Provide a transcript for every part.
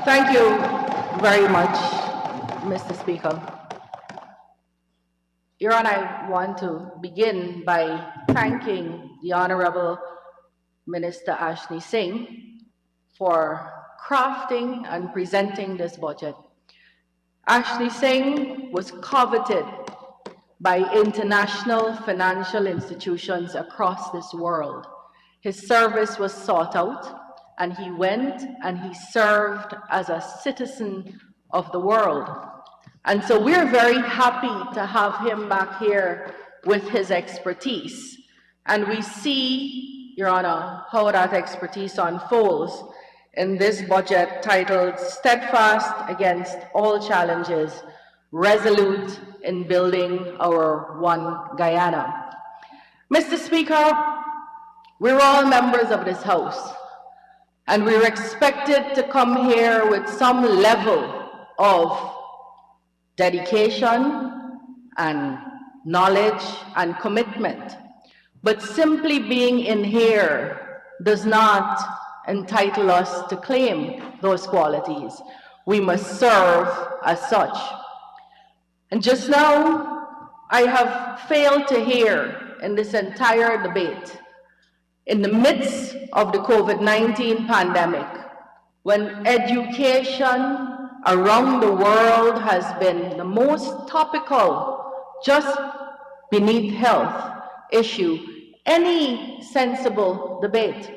Thank you very much, Mr. Speaker. Your Honor, I want to begin by thanking the Honorable Minister Ashley Singh for crafting and presenting this budget. Ashley Singh was coveted by international financial institutions across this world. His service was sought out, and he went and he served as a citizen of the world. And so we're very happy to have him back here with his expertise. And we see, Your Honor, how that expertise unfolds in this budget titled Steadfast Against All Challenges, Resolute in Building Our One Guyana. Mr. Speaker, we're all members of this House, and we're expected to come here with some level of dedication and knowledge and commitment. But simply being in here does not entitle us to claim those qualities. We must serve as such. And just now, I have failed to hear in this entire debate, in the midst of the COVID-19 pandemic, when education around the world has been the most topical, just beneath health issue, any sensible debate.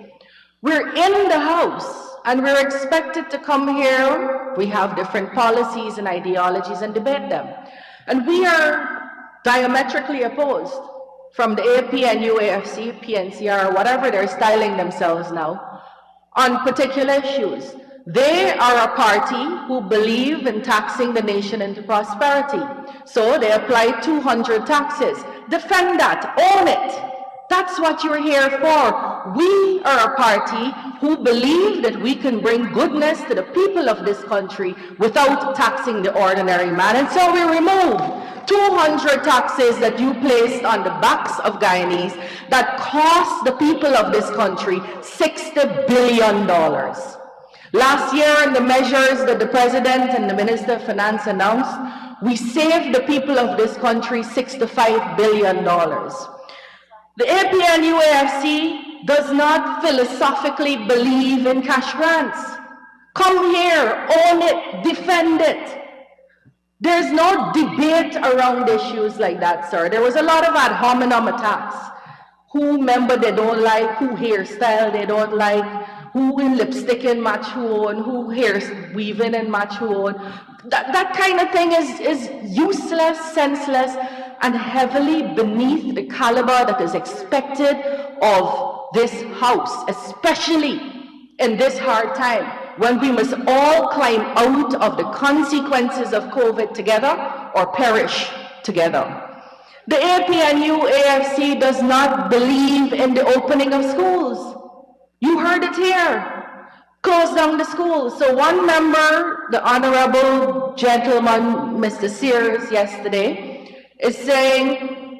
We're in the House and we're expected to come here. We have different policies and ideologies and debate them. And we are diametrically opposed from the APNU, AFC, PNCR, whatever they're styling themselves now, on particular issues. They are a party who believe in taxing the nation into prosperity. So they apply 200 taxes. Defend that, own it. That's what you're here for. We are a party who believe that we can bring goodness to the people of this country without taxing the ordinary man. And so we remove 200 taxes that you placed on the backs of Guyanese that cost the people of this country $60 billion. Last year, in the measures that the President and the Minister of Finance announced, we saved the people of this country $65 billion. The APNU-AFC does not philosophically believe in cash grants. Come here, own it, defend it. There's no debate around issues like that, sir. There was a lot of ad hominem attacks. Who member they don't like, who hairstyle they don't like, who in lipstick and match who own, who hair weaving and match who own. That kind of thing is useless, senseless, and heavily beneath the caliber that is expected of this House, especially in this hard time, when we must all climb out of the consequences of COVID together or perish together. The APNU-AFC does not believe in the opening of schools. You heard it here. Close down the schools. So one member, the Honorable Gentleman, Mr. Cyril, yesterday, is saying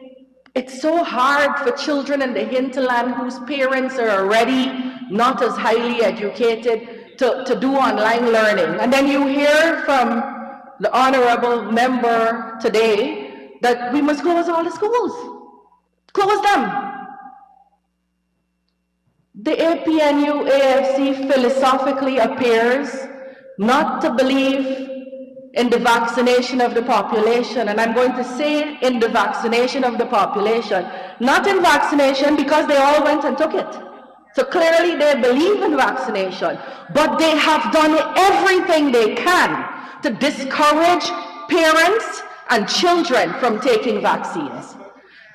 it's so hard for children in the hinterland whose parents are already not as highly educated to do online learning. And then you hear from the Honorable Member today that we must close all the schools. Close them. The APNU-AFC philosophically appears not to believe in the vaccination of the population, and I'm going to say in the vaccination of the population, not in vaccination because they all went and took it. So clearly they believe in vaccination, but they have done everything they can to discourage parents and children from taking vaccines.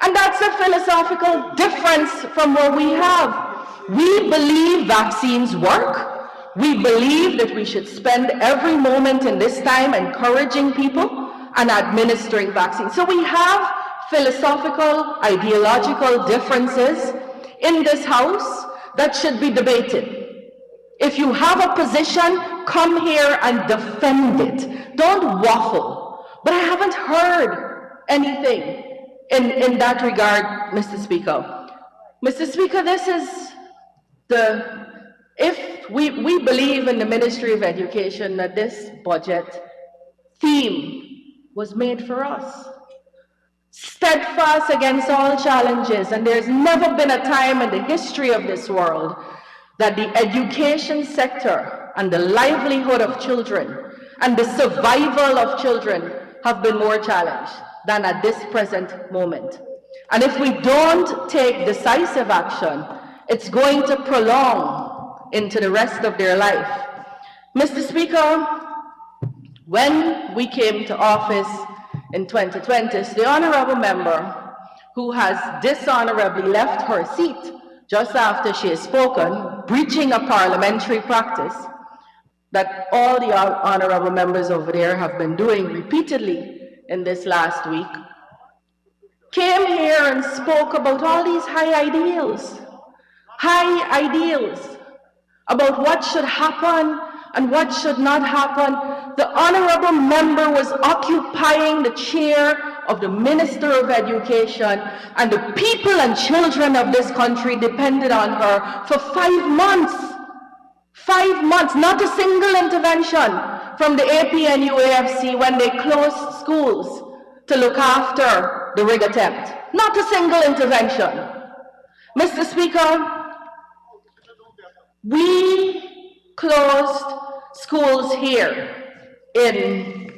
And that's a philosophical difference from what we have. We believe vaccines work. We believe that we should spend every moment in this time encouraging people and administering vaccines. So we have philosophical, ideological differences in this House that should be debated. If you have a position, come here and defend it. Don't waffle. But I haven't heard anything in that regard, Mr. Speaker. Mr. Speaker, this is the If we believe in the Ministry of Education that this budget theme was made for us. Steadfast against all challenges, and there's never been a time in the history of this world that the education sector and the livelihood of children and the survival of children have been more challenged than at this present moment. And if we don't take decisive action, it's going to prolong into the rest of their life. Mr. Speaker, when we came to office in 2020, the honorable member who has dishonorably left her seat just after she has spoken, breaching a parliamentary practice that all the honorable members over there have been doing repeatedly in this last week, came here and spoke about all these high ideals about what should happen and what should not happen. The honorable member was occupying the chair of the Minister of Education, and the people and children of this country depended on her for 5 months. 5 months, not a single intervention from the APNU AFC when they closed schools to look after the rig attempt. Not a single intervention. Mr. Speaker, we closed schools here in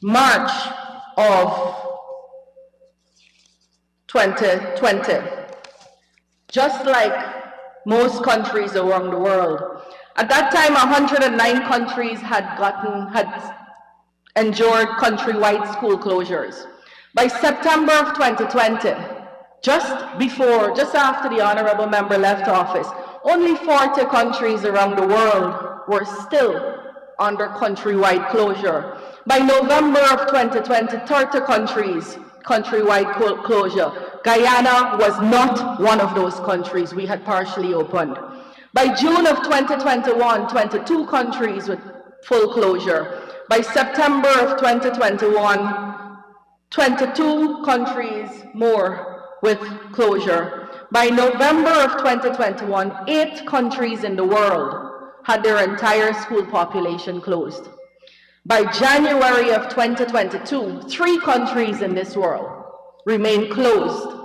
March of 2020, just like most countries around the world. At that time, 109 countries had endured countrywide school closures. By September of 2020, just after the honorable member left office, only 40 countries around the world were still under countrywide closure. By November of 2020, 30 countries, countrywide closure. Guyana was not one of those countries. We had partially opened. By June of 2021, 22 countries with full closure. By September of 2021, 22 countries more with closure. By November of 2021, 8 countries in the world had their entire school population closed. By January of 2022, 3 countries in this world remain closed,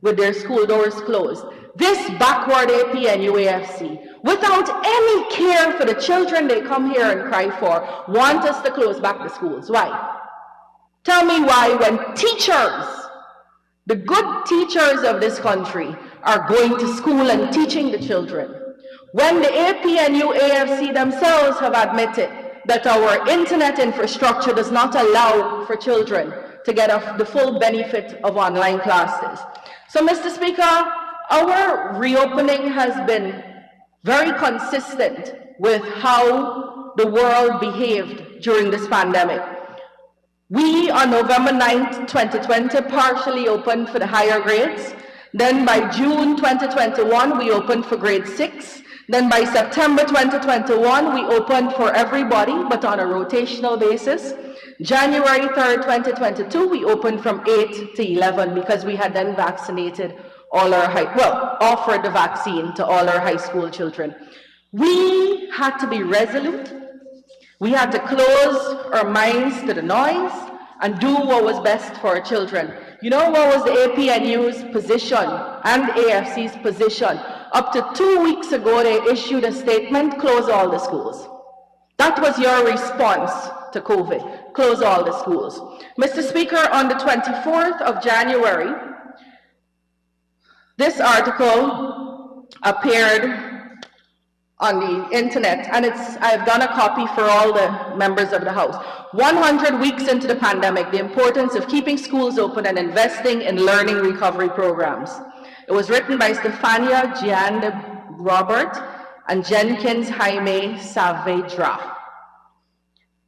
with their school doors closed. This backward APNU AFC, without any care for the children they come here and cry for, want us to close back the schools. Why? Tell me why, when teachers, the good teachers of this country, are going to school and teaching the children, when the APNU AFC themselves have admitted that our internet infrastructure does not allow for children to get the full benefit of online classes. So, Mr. Speaker, our reopening has been very consistent with how the world behaved during this pandemic. We, on November 9th, 2020, partially opened for the higher grades. Then by June 2021, we opened for grade 6. Then by September 2021, we opened for everybody, but on a rotational basis. January 3rd, 2022, we opened from 8 to 11 because we had then vaccinated all our offered the vaccine to all our high school children. We had to be resolute. We had to close our minds to the noise and do what was best for our children. You know what was the APNU's position and AFC's position? Up to 2 weeks ago, they issued a statement, close all the schools. That was your response to COVID, close all the schools. Mr. Speaker, on the 24th of January, this article appeared on the internet, and I've done a copy for all the members of the House. 100 weeks into the pandemic, the importance of keeping schools open and investing in learning recovery programs. It was written by Stefania Gianni Robert and Jenkins Jaime Saavedra.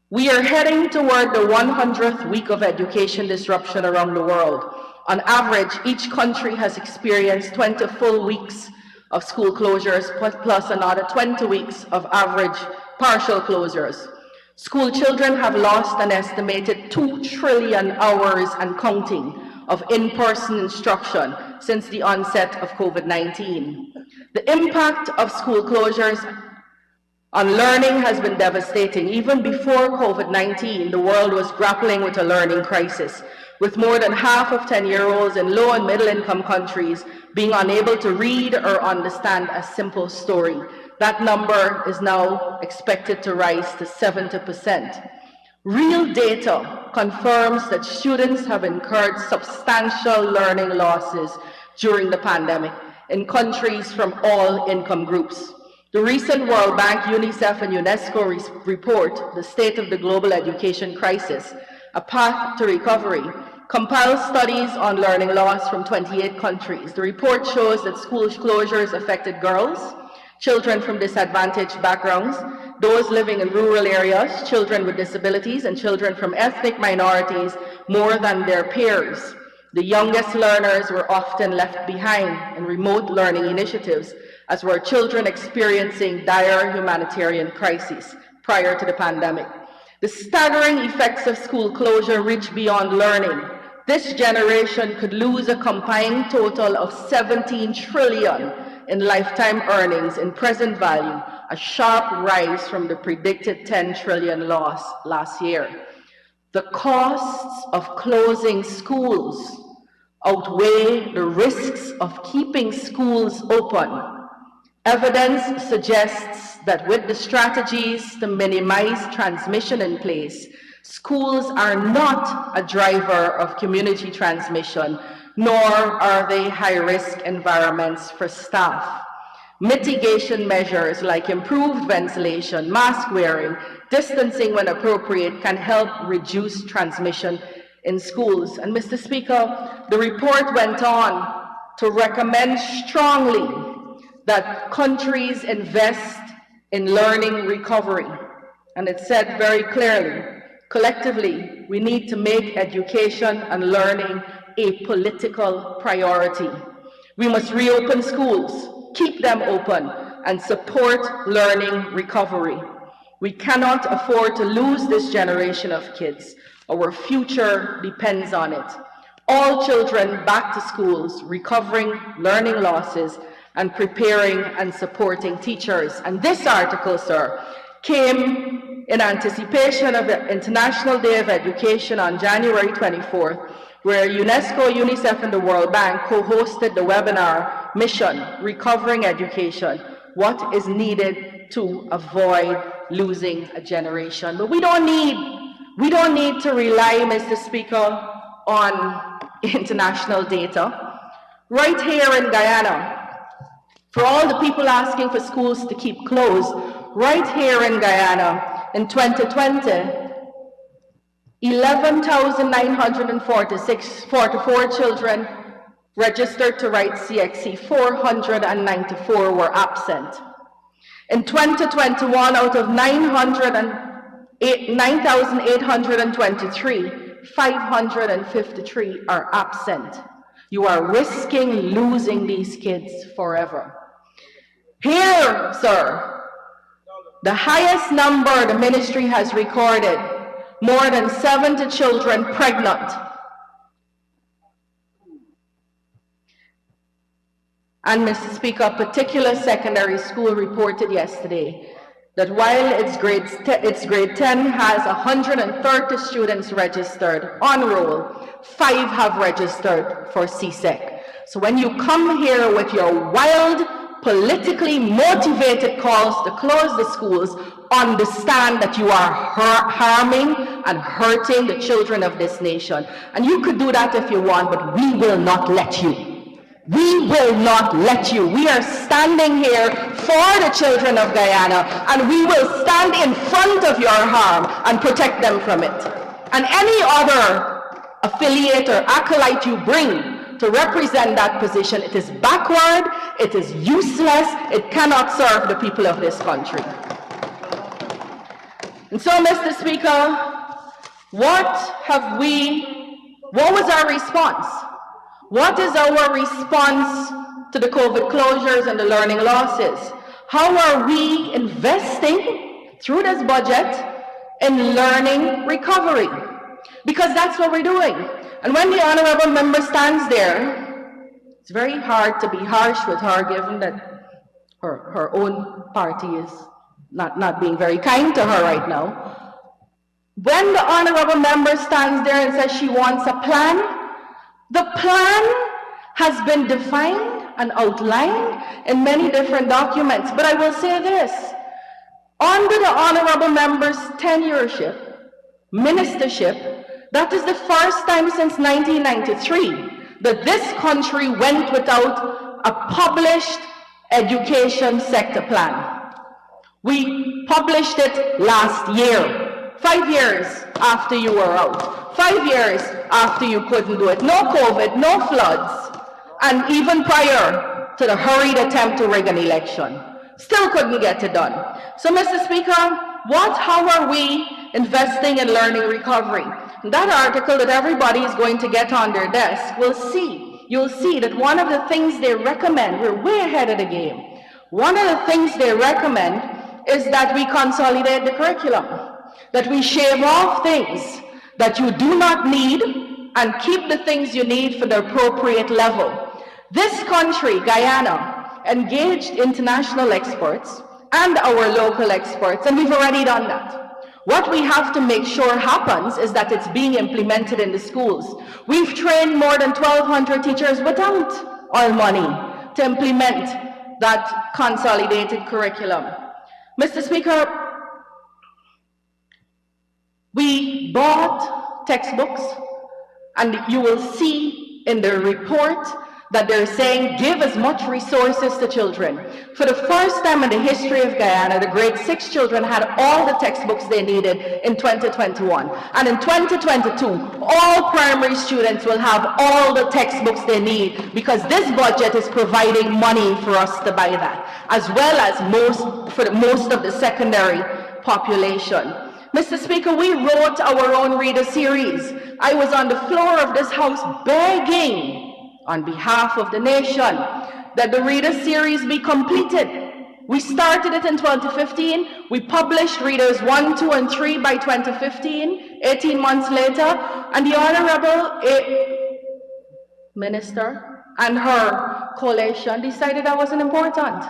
We are heading toward the 100th week of education disruption around the world. On average, each country has experienced 20 full weeks of school closures, plus another 20 weeks of average partial closures. School children have lost an estimated 2 trillion hours and counting of in-person instruction since the onset of COVID-19. The impact of school closures on learning has been devastating. Even before COVID-19, the world was grappling with a learning crisis, with more than half of 10-year-olds in low and middle-income countries being unable to read or understand a simple story. That number is now expected to rise to 70%. Real data confirms that students have incurred substantial learning losses during the pandemic in countries from all income groups. The recent World Bank, UNICEF, and UNESCO report, The State of the Global Education Crisis, A Path to Recovery, compiles studies on learning loss from 28 countries. The report shows that school closures affected girls, children from disadvantaged backgrounds, those living in rural areas, children with disabilities, and children from ethnic minorities more than their peers. The youngest learners were often left behind in remote learning initiatives, as were children experiencing dire humanitarian crises prior to the pandemic. The staggering effects of school closure reach beyond learning. This generation could lose a combined total of 17 trillion in lifetime earnings in present value, a sharp rise from the predicted 10 trillion loss last year. The costs of closing schools outweigh the risks of keeping schools open. Evidence suggests that with the strategies to minimize transmission in place, schools are not a driver of community transmission, nor are they high-risk environments for staff. Mitigation measures like improved ventilation, mask wearing, distancing when appropriate can help reduce transmission in schools. And Mr. Speaker, the report went on to recommend strongly that countries invest in learning recovery. And it said very clearly, collectively, we need to make education and learning a political priority. We must reopen schools, keep them open, and support learning recovery. We cannot afford to lose this generation of kids. Our future depends on it. All children back to schools, recovering learning losses, and preparing and supporting teachers. And this article, sir, came in anticipation of the International Day of Education on January 24th, where UNESCO, UNICEF, and the World Bank co-hosted the webinar, Mission, Recovering Education, What is Needed to Avoid Losing a Generation. But we don't need to rely, Mr. Speaker, on international data. Right here in Guyana, for all the people asking for schools to keep closed, right here in Guyana, in 2020, 11,944 children registered to write CXC, 494 were absent. In 2021, out of 9,823, 553 are absent. You are risking losing these kids forever. Here, sir, the highest number the ministry has recorded, more than 70 children pregnant. And Mr. Speaker, a particular secondary school reported yesterday that while its grade 10 has 130 students registered on roll, 5 have registered for CSEC. So when you come here with your wild, politically motivated calls to close the schools, understand that you are harming and hurting the children of this nation. And you could do that if you want, but we will not let you. We will not let you. We are standing here for the children of Guyana, and we will stand in front of your harm and protect them from it. And any other affiliate or acolyte you bring to represent that position, it is backward, it is useless, it cannot serve the people of this country. And so, Mr. Speaker, what was our response? What is our response to the COVID closures and the learning losses? How are we investing through this budget in learning recovery? Because that's what we're doing. And when the honorable member stands there, it's very hard to be harsh with her, given that her own party is not being very kind to her right now. When the honorable member stands there and says she wants a plan, the plan has been defined and outlined in many different documents. But I will say this, under the honorable member's tenureship, ministership, that is the first time since 1993 that this country went without a published education sector plan. We published it last year, 5 years after you were out, 5 years after you couldn't do it. No COVID, no floods, and even prior to the hurried attempt to rig an election. Still couldn't get it done. So, Mr. Speaker, how are we investing in learning recovery? That article that everybody is going to get on their desk you'll see that one of the things they recommend, we're way ahead of the game. One of the things they recommend is that we consolidate the curriculum, that we shave off things that you do not need and keep the things you need for the appropriate level. This country, Guyana, engaged international experts and our local experts, and we've already done that. What we have to make sure happens is that it's being implemented in the schools. We've trained more than 1,200 teachers without our money to implement that consolidated curriculum. Mr. Speaker, we bought textbooks, and you will see in the report that they're saying give as much resources to children. For the first time in the history of Guyana, the grade 6 children had all the textbooks they needed in 2021. And in 2022, all primary students will have all the textbooks they need because this budget is providing money for us to buy that, as well as most of the secondary population. Mr. Speaker, we wrote our own reader series. I was on the floor of this house begging on behalf of the nation that the reader series be completed. We started it in 2015. We published readers 1, 2, and 3 by 2015, 18 months later, and the Honorable Minister and her coalition decided that wasn't important.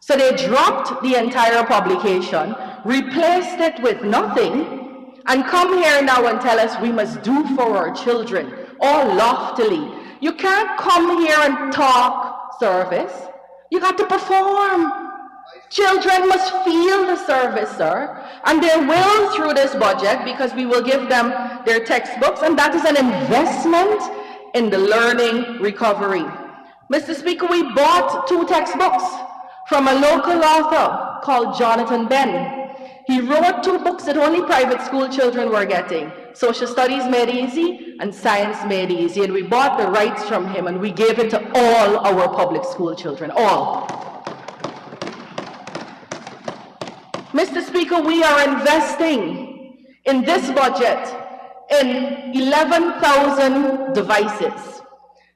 So they dropped the entire publication, replaced it with nothing, and come here now and tell us we must do for our children, all loftily. You can't come here and talk service. You got to perform. Children must feel the service, sir. And they will through this budget because we will give them their textbooks, and that is an investment in the learning recovery. Mr. Speaker, we bought 2 textbooks from a local author called Jonathan Ben. He wrote 2 books that only private school children were getting. Social Studies Made Easy and Science Made Easy, and we bought the rights from him and we gave it to all our public school children, all. Mr. Speaker, we are investing in this budget in 11,000 devices,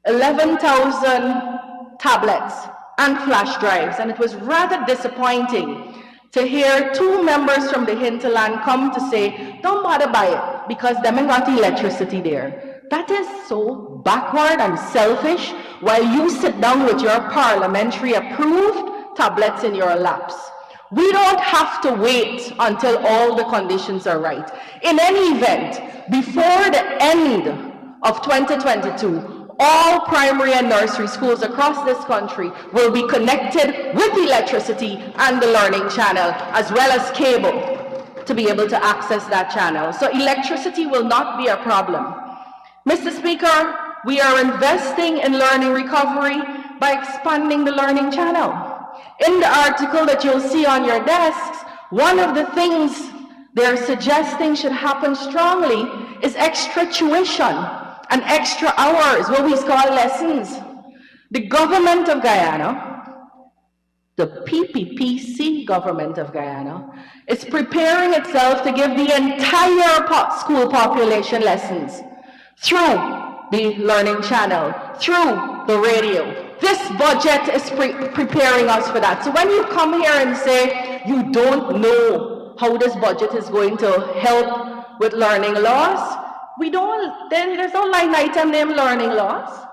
11,000 tablets and flash drives, and it was rather disappointing to hear 2 members from the hinterland come to say, don't bother buy it because them ain't got electricity there. That is so backward and selfish while you sit down with your parliamentary approved tablets in your laps. We don't have to wait until all the conditions are right. In any event, before the end of 2022, all primary and nursery schools across this country will be connected with electricity and the learning channel, as well as cable, to be able to access that channel. So electricity will not be a problem. Mr. Speaker, we are investing in learning recovery by expanding the learning channel. In the article that you'll see on your desks, one of the things they're suggesting should happen strongly is extra tuition and extra hours, what we call lessons. The government of Guyana, the PPPC government of Guyana, is preparing itself to give the entire school population lessons through the learning channel, through the radio. This budget is preparing us for that. So when you come here and say you don't know how this budget is going to help with learning loss, there's no line item named learning loss.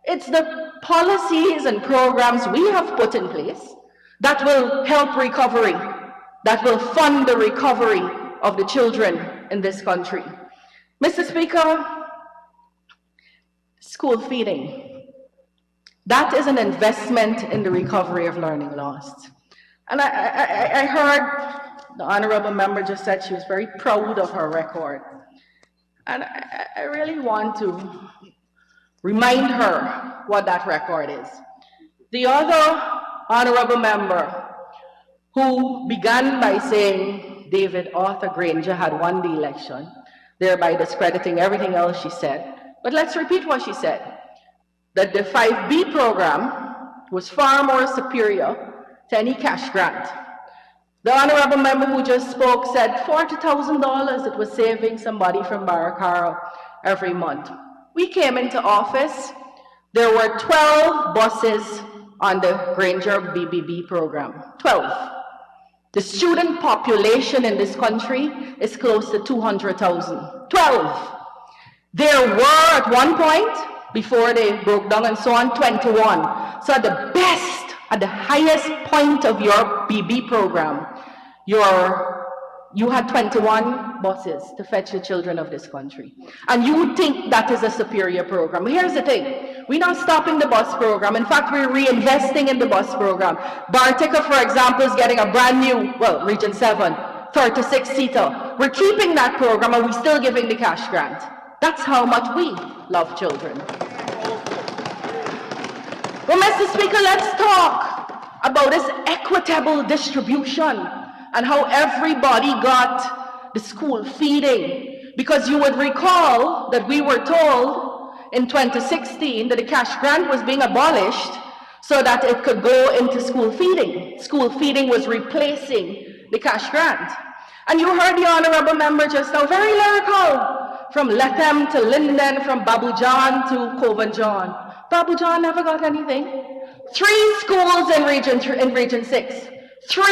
It's the policies and programs we have put in place that will help recovery, that will fund the recovery of the children in this country. Mr. Speaker, school feeding, that is an investment in the recovery of learning lost. And I heard the honorable member just said she was very proud of her record. And I really want to remind her what that record is. The other honorable member who began by saying David Arthur Granger had won the election, thereby discrediting everything else she said. But let's repeat what she said, that the 5B program was far more superior to any cash grant. The honorable member who just spoke said $40,000 it was saving somebody from Baracaro every month. We came into office, there were 12 buses on the Granger BBB program, 12. The student population in this country is close to 200,000, 12. There were at one point, before they broke down and so on, 21. So at the best, at the highest point of your BB program, you had 21 buses to fetch the children of this country. And you think that is a superior program. Here's the thing, we're not stopping the bus program. In fact, we're reinvesting in the bus program. Bartica, for example, is getting a brand new, well, Region 7, 36-seater. We're keeping that program and we're still giving the cash grant. That's how much we love children. Well, Mr. Speaker, let's talk about this equitable distribution and how everybody got the school feeding. Because you would recall that we were told in 2016 that the cash grant was being abolished so that it could go into school feeding. School feeding was replacing the cash grant. And you heard the honorable member just now, very lyrical, from Lethem to Linden, from Babu John to Coven John. Babu John never got anything. 3 schools in Region 6. 3,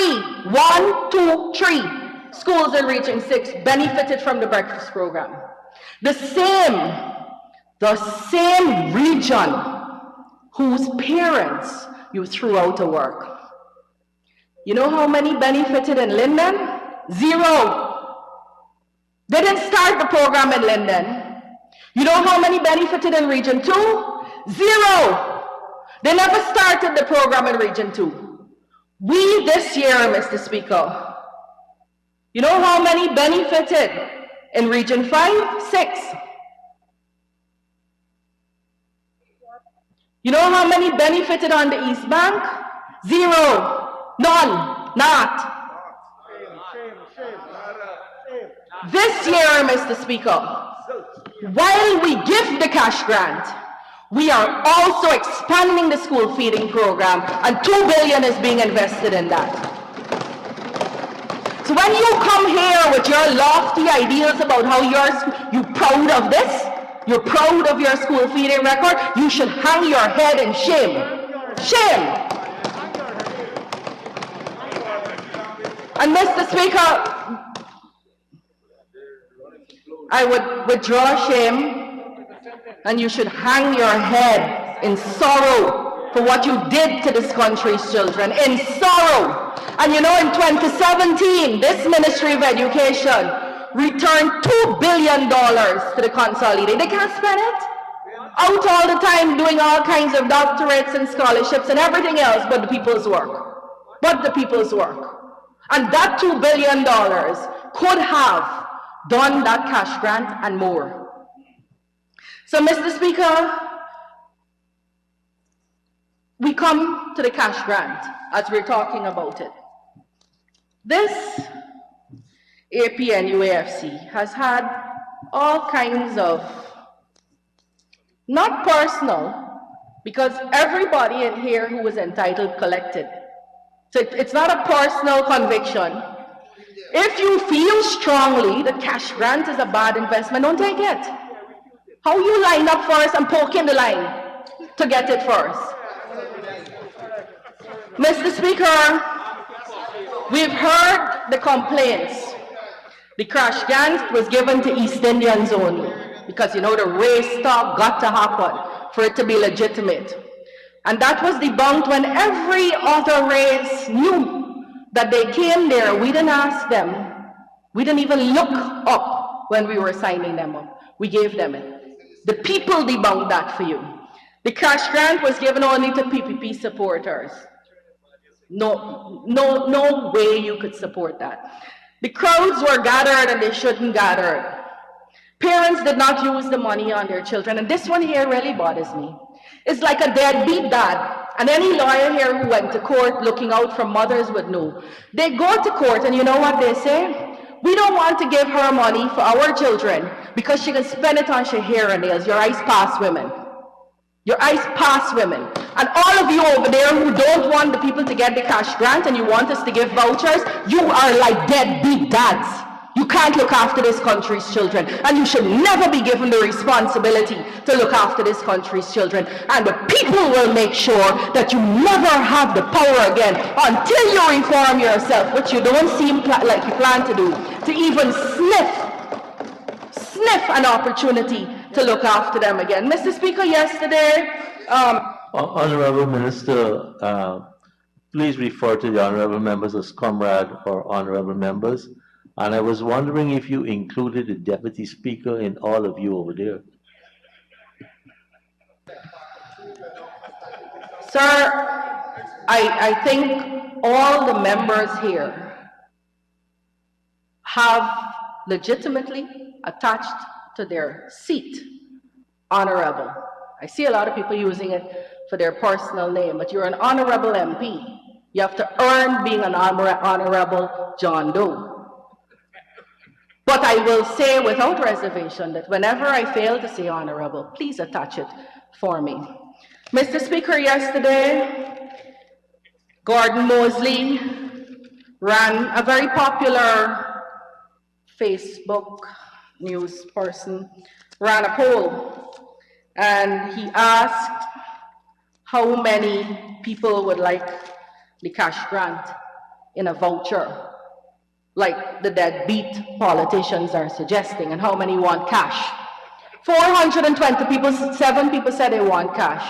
1, 2, 3 schools in Region 6 benefited from the breakfast program. The same region whose parents you threw out of work. You know how many benefited in Linden? 0. They didn't start the program in Linden. You know how many benefited in Region 2? 0. They never started the program in Region 2. We this year, Mr. Speaker, you know how many benefited in Region 5? 6. You know how many benefited on the East Bank? 0. None. Not. This year, Mr. Speaker, while we give the cash grant, we are also expanding the school feeding program, and $2 billion is being invested in that. So when you come here with your lofty ideas about how you're proud of this, you're proud of your school feeding record, you should hang your head in shame. Shame! And Mr. Speaker, I would withdraw shame, and you should hang your head in sorrow for what you did to this country's children, in sorrow. And you know, in 2017, this Ministry of Education returned $2 billion to the consolidated. They can't spend it. Out all the time doing all kinds of doctorates and scholarships and everything else but the people's work. But the people's work. And that $2 billion could have done that cash grant and more. So, Mr. Speaker, we come to the cash grant as we're talking about it. This APNUAFC has had all kinds of, not personal, because everybody in here who was entitled collected. So it's not a personal conviction. If you feel strongly that cash grant is a bad investment, don't take it. How you line up first and poke in the line to get it first. Mr. Speaker, we've heard the complaints. The cash grant was given to East Indians only because, you know, the race talk got to happen for it to be legitimate. And that was debunked when every other race knew that they came there. We didn't ask them. We didn't even look up when we were signing them up. We gave them it. The people debunked that for you. The cash grant was given only to PPP supporters. No way you could support that. The crowds were gathered and they shouldn't gather. Parents did not use the money on their children, and this one here really bothers me. It's like a deadbeat dad, and any lawyer here who went to court looking out for mothers would know. They go to court and you know what they say? We don't want to give her money for our children because she can spend it on her hair and nails. Your eyes pass women. Your eyes pass women. And all of you over there who don't want the people to get the cash grant and you want us to give vouchers, you are like deadbeat dads. You can't look after this country's children, and you should never be given the responsibility to look after this country's children. And the people will make sure that you never have the power again until you reform yourself, which you don't seem like you plan to do, to even sniff an opportunity to look after them again. Mr. Speaker, yesterday... Honorable Minister, please refer to the honorable members as comrade or honorable members. And I was wondering if you included the Deputy Speaker in all of you over there. Sir, I think all the members here have legitimately attached to their seat honorable. I see a lot of people using it for their personal name, but you're an honorable MP. You have to earn being an honorable John Doe. But I will say without reservation that whenever I fail to say honorable, please attach it for me. Mr. Speaker, yesterday, Gordon Mosley ran a very popular Facebook news person, ran a poll, and he asked how many people would like the cash grant in a voucher, like the deadbeat politicians are suggesting, and how many want cash. 420 people, 7 people said they want cash,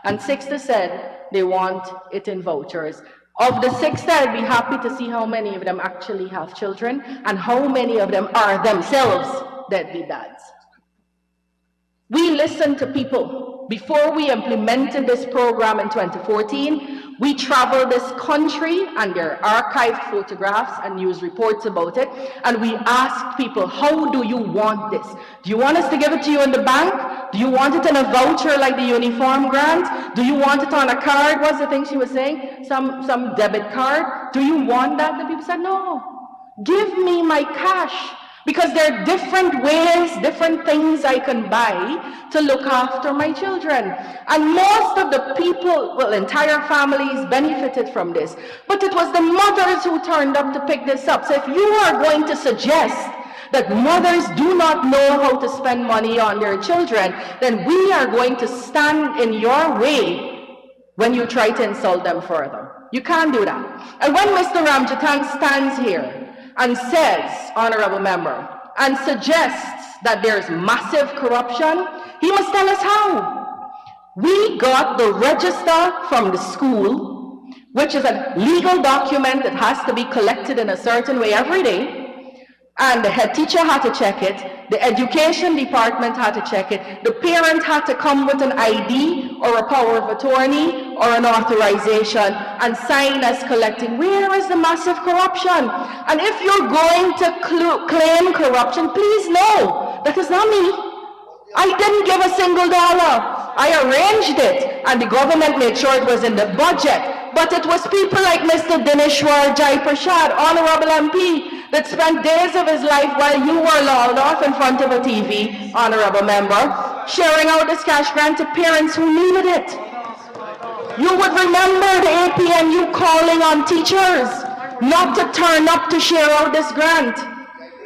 and 60 said they want it in vouchers. Of the 60, I'd be happy to see how many of them actually have children, and how many of them are themselves deadbeat dads. We listened to people. Before we implemented this program in 2014, we traveled this country, and there are archived photographs and news reports about it, and we asked people, how do you want this? Do you want us to give it to you in the bank? Do you want it in a voucher like the uniform grant? Do you want it on a card? What's the thing she was saying? Some debit card? Do you want that? The people said, no, give me my cash. Because there are different ways, different things I can buy to look after my children. And most of the people, well, entire families benefited from this. But it was the mothers who turned up to pick this up. So if you are going to suggest that mothers do not know how to spend money on their children, then we are going to stand in your way when you try to insult them further. You can't do that. And when Mr. Ramjatan stands here and says, honorable member, and suggests that there's massive corruption, he must tell us how. We got the register from the school, which is a legal document that has to be collected in a certain way every day, and the head teacher had to check it, the education department had to check it, the parent had to come with an ID or a power of attorney or an authorization and sign as collecting. Where is the massive corruption? And if you're going to claim corruption, please know that is not me. I didn't give a single dollar. I arranged it, and the government made sure it was in the budget. But it was people like Mr. Dineshwar Jai Prashad, honorable MP, that spent days of his life while you were lolled off in front of a TV, honorable member, sharing out this cash grant to parents who needed it. You would remember the APNU calling on teachers not to turn up to share out this grant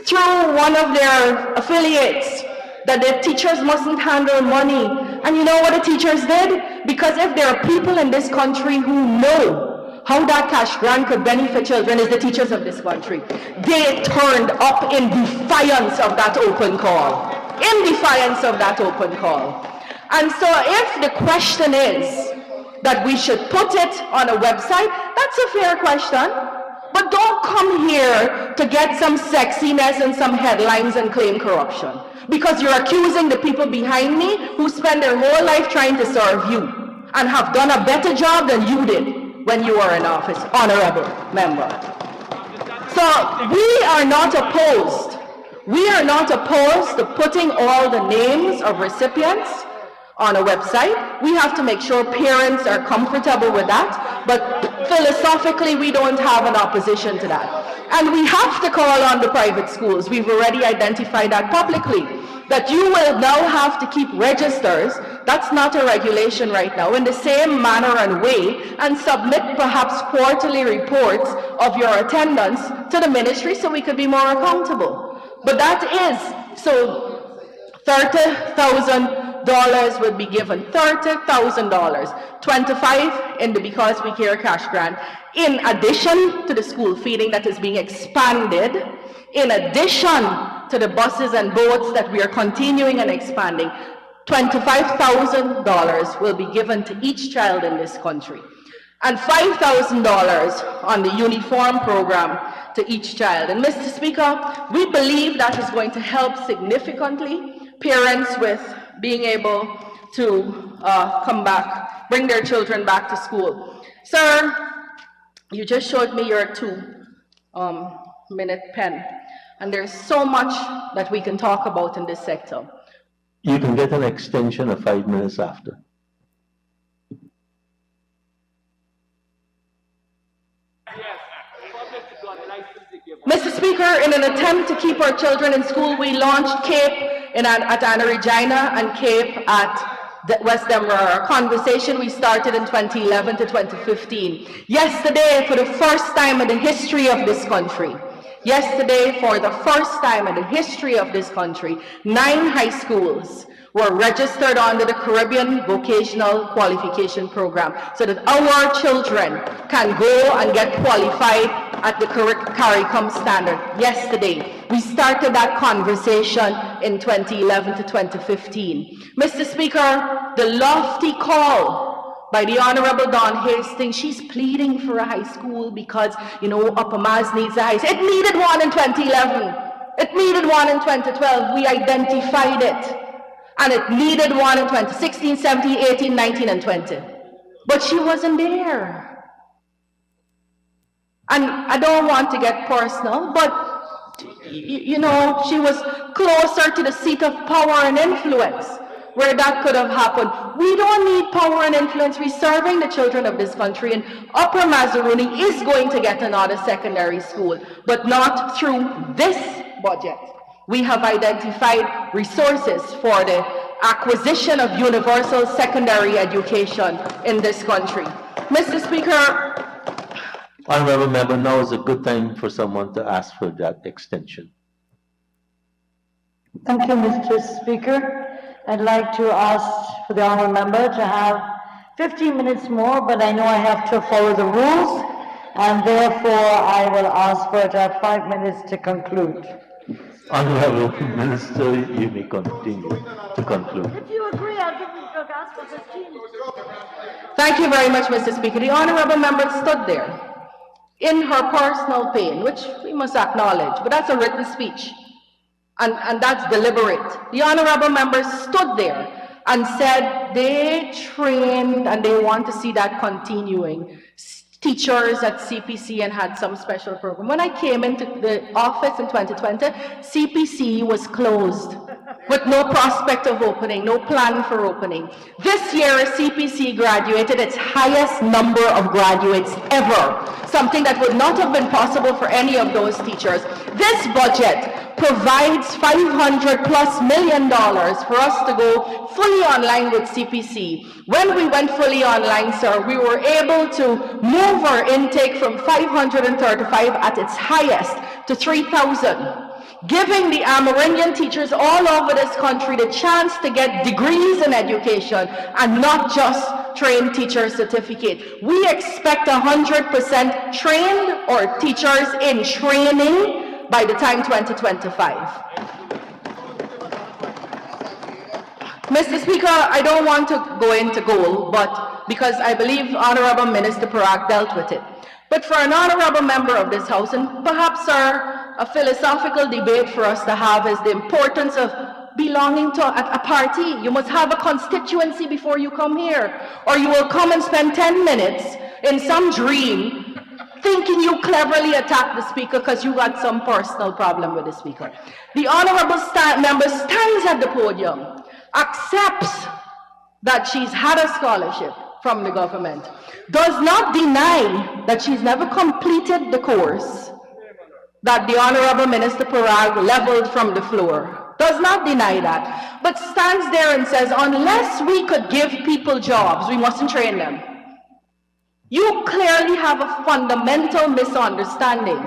through one of their affiliates, that the teachers mustn't handle money. And you know what the teachers did? Because if there are people in this country who know how that cash grant could benefit children, is the teachers of this country. They turned up in defiance of that open call. In defiance of that open call. And so if the question is that we should put it on a website? That's a fair question. But don't come here to get some sexiness and some headlines and claim corruption, because you're accusing the people behind me who spend their whole life trying to serve you and have done a better job than you did when you were in office, honorable member. So we are not opposed. We are not opposed to putting all the names of recipients on a website. We have to make sure parents are comfortable with that, but philosophically we don't have an opposition to that. And we have to call on the private schools. We've already identified that publicly, that you will now have to keep registers. That's not a regulation right now, in the same manner and way, and submit perhaps quarterly reports of your attendance to the ministry so we could be more accountable. But that is, so $30,000 would be given, $30,000, 25 in the Because We Care cash grant, in addition to the school feeding that is being expanded, in addition to the buses and boats that we are continuing and expanding. $25,000 will be given to each child in this country, and $5,000 on the uniform program to each child. And Mr. Speaker, we believe that is going to help significantly parents with being able to come back, bring their children back to school. Sir, you just showed me your 2-minute pen, and there's so much that we can talk about in this sector. You can get an extension of 5 minutes after. Mr. Speaker, in an attempt to keep our children in school, we launched CAPE at Anna Regina and CAPE at West Denver. Our conversation we started in 2011 to 2015. Yesterday, for the first time in the history of this country, 9 high schools were registered under the Caribbean Vocational Qualification Program so that our children can go and get qualified at the CARICOM standard. Yesterday, we started that conversation in 2011 to 2015. Mr. Speaker, the lofty call by the Honorable Dawn Hastings, she's pleading for a high school because, you know, Upper Mass needs a high school. It needed one in 2011. It needed one in 2012. We identified it. And it needed one in 2016, 17, 18, 19, and 20. But she wasn't there. And I don't want to get personal, but, you know, she was closer to the seat of power and influence where that could have happened. We don't need power and influence. We're serving the children of this country, and Upper Mazaruni is going to get another secondary school, but not through this budget. We have identified resources for the acquisition of universal secondary education in this country. Mr. Speaker. Honorable Member, now is a good time for someone to ask for that extension. Thank you, Mr. Speaker. I'd like to ask for the Honourable Member to have 15 minutes more, but I know I have to follow the rules, and therefore I will ask for it to have 5 minutes to conclude. Honorable Minister, you may continue to conclude. If you agree, I'll give you the ask for 15. Thank you very much, Mr. Speaker. The Honourable Member stood there in her personal pain, which we must acknowledge, but that's a written speech, and that's deliberate. The Honourable Member stood there and said they trained and they want to see that continuing. Teachers at CPCE and had some special program. When I came into the office in 2020, CPCE was closed with no prospect of opening, no plan for opening. This year, CPCE graduated its highest number of graduates ever, something that would not have been possible for any of those teachers. This budget provides $500+ million for us to go fully online with CPCE. When we went fully online, sir, we were able to move our intake from 535 at its highest to 3,000. Giving the Amerindian teachers all over this country the chance to get degrees in education and not just trained teacher certificate. We expect 100% trained or teachers in training by the time 2025. Mr. Speaker, I don't want to go into goal, but because I believe Honorable Minister Parag dealt with it. But for an honorable member of this House, and perhaps, sir, a philosophical debate for us to have is the importance of belonging to a party. You must have a constituency before you come here, or you will come and spend 10 minutes in some dream thinking you cleverly attacked the Speaker because you had some personal problem with the Speaker. The honorable member stands at the podium, accepts that she's had a scholarship from the government, does not deny that she's never completed the course that the Honorable Minister Parag leveled from the floor, does not deny that, but stands there and says, unless we could give people jobs, we mustn't train them. You clearly have a fundamental misunderstanding,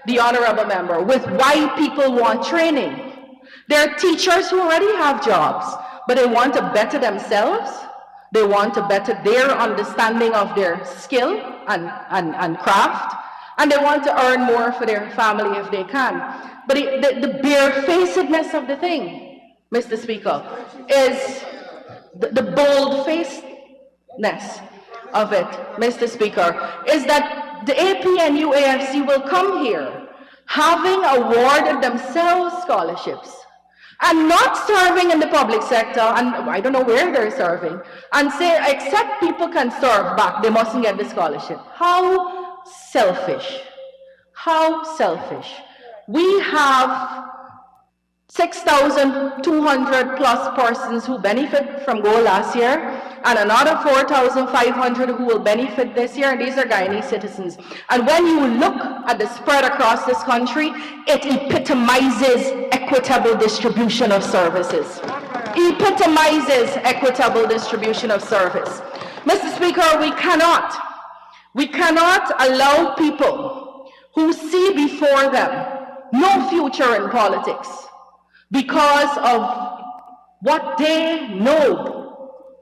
the Honorable Member, with why people want training. There are teachers who already have jobs, but they want to better themselves. They want to better their understanding of their skill and craft, and they want to earn more for their family if they can. But the barefacedness of the thing, Mr. Speaker, is the bold-facedness of it, Mr. Speaker, is that the APNU AFC will come here having awarded themselves scholarships and not serving in the public sector, and I don't know where they're serving, and say, except people can serve back, they mustn't get the scholarship. How selfish. How selfish. We have 6,200 plus persons who benefit from GO last year, and another 4,500 who will benefit this year, and these are Guyanese citizens. And when you look at the spread across this country, it epitomizes equitable distribution of services. Epitomizes equitable distribution of service. Mr. Speaker, we cannot allow people who see before them no future in politics because of what they know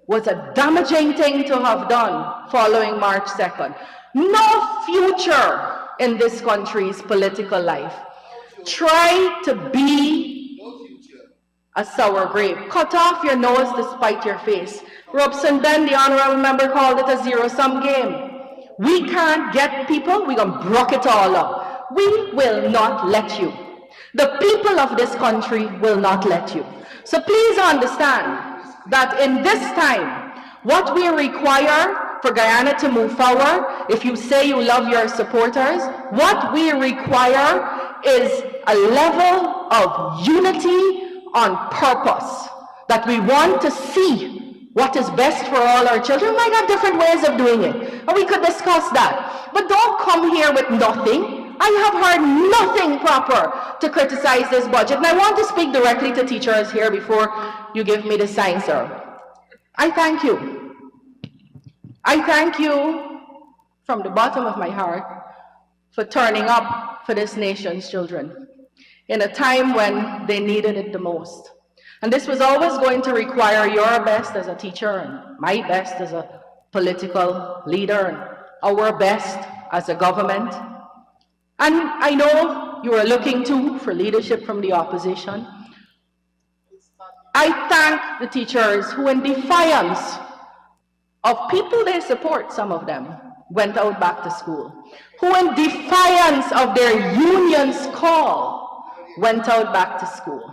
was a damaging thing to have done following March 2nd. No future in this country's political life. Try to be a sour grape. Cut off your nose to spite your face. Robson Ben, the honorable member, called it a zero-sum game. We can't get people, we're going to broke it all up. We will not let you. The people of this country will not let you. So please understand that in this time, what we require for Guyana to move forward, if you say you love your supporters, what we require is a level of unity on purpose, that we want to see what is best for all our children. We might have different ways of doing it, and we could discuss that. But don't come here with nothing. I have heard nothing proper to criticize this budget, and I want to speak directly to teachers here before you give me the sign, sir. I thank you. I thank you from the bottom of my heart for turning up for this nation's children in a time when they needed it the most. And this was always going to require your best as a teacher and my best as a political leader and our best as a government. And I know you are looking too for leadership from the opposition. I thank the teachers who, in defiance of people they support, some of them, went out back to school, who in defiance of their union's call, went out back to school.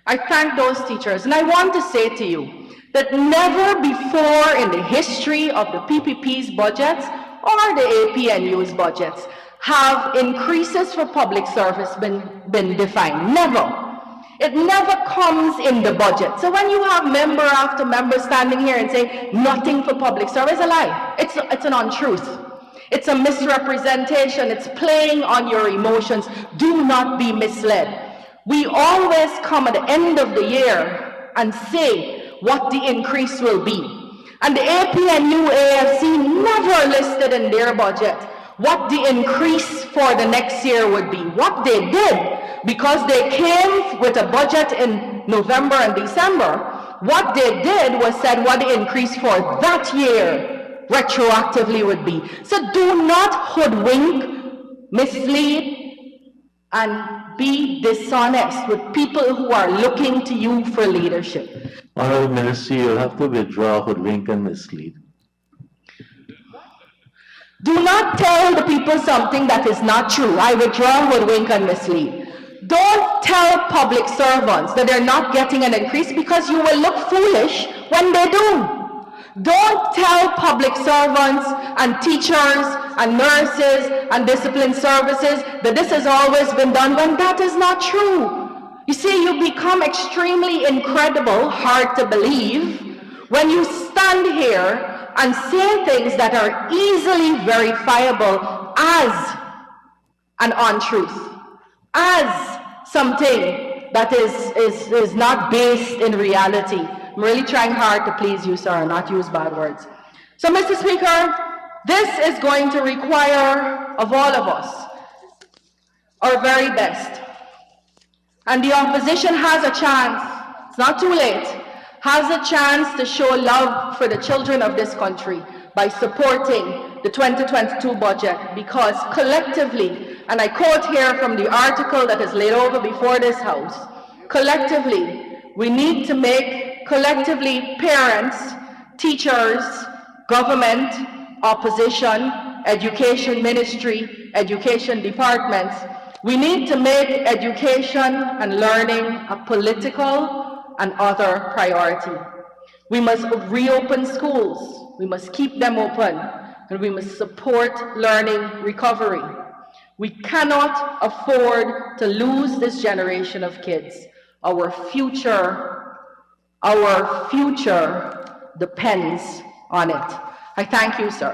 I thank those teachers, and I want to say to you that never before in the history of the PPP's budgets or the APNU's budgets have increases for public service been defined. Never. It never comes in the budget. So when you have member after member standing here and saying nothing for public service, it's a lie. It's an untruth. It's a misrepresentation. It's playing on your emotions. Do not be misled. We always come at the end of the year and say what the increase will be. And the APNU AFC never listed in their budget what the increase for the next year would be. What they did, because they came with a budget in November and December, what they did was said what the increase for that year retroactively would be. So do not hoodwink, mislead, and be dishonest with people who are looking to you for leadership. Honorable Minister, you'll have to withdraw hoodwink and mislead. Do not tell the people something that is not true. I withdraw, hoodwink, and mislead. Don't tell public servants that they're not getting an increase because you will look foolish when they do. Don't tell public servants and teachers and nurses and discipline services that this has always been done when that is not true. You see, you become extremely incredible, hard to believe, when you stand here and say things that are easily verifiable as an untruth, as something that is not based in reality. I'm really trying hard to please you, sir, and not use bad words. So, Mr. Speaker, this is going to require of all of us our very best. And the opposition has a chance, it's not too late, has a chance to show love for the children of this country by supporting the 2022 budget, because collectively, and I quote here from the article that is laid over before this House, collectively, we need to make, collectively, parents, teachers, government, opposition, education ministry, education departments, we need to make education and learning a political and other priority. We must reopen schools, we must keep them open, and we must support learning recovery. We cannot afford to lose this generation of kids. Our future depends on it. I thank you, sir.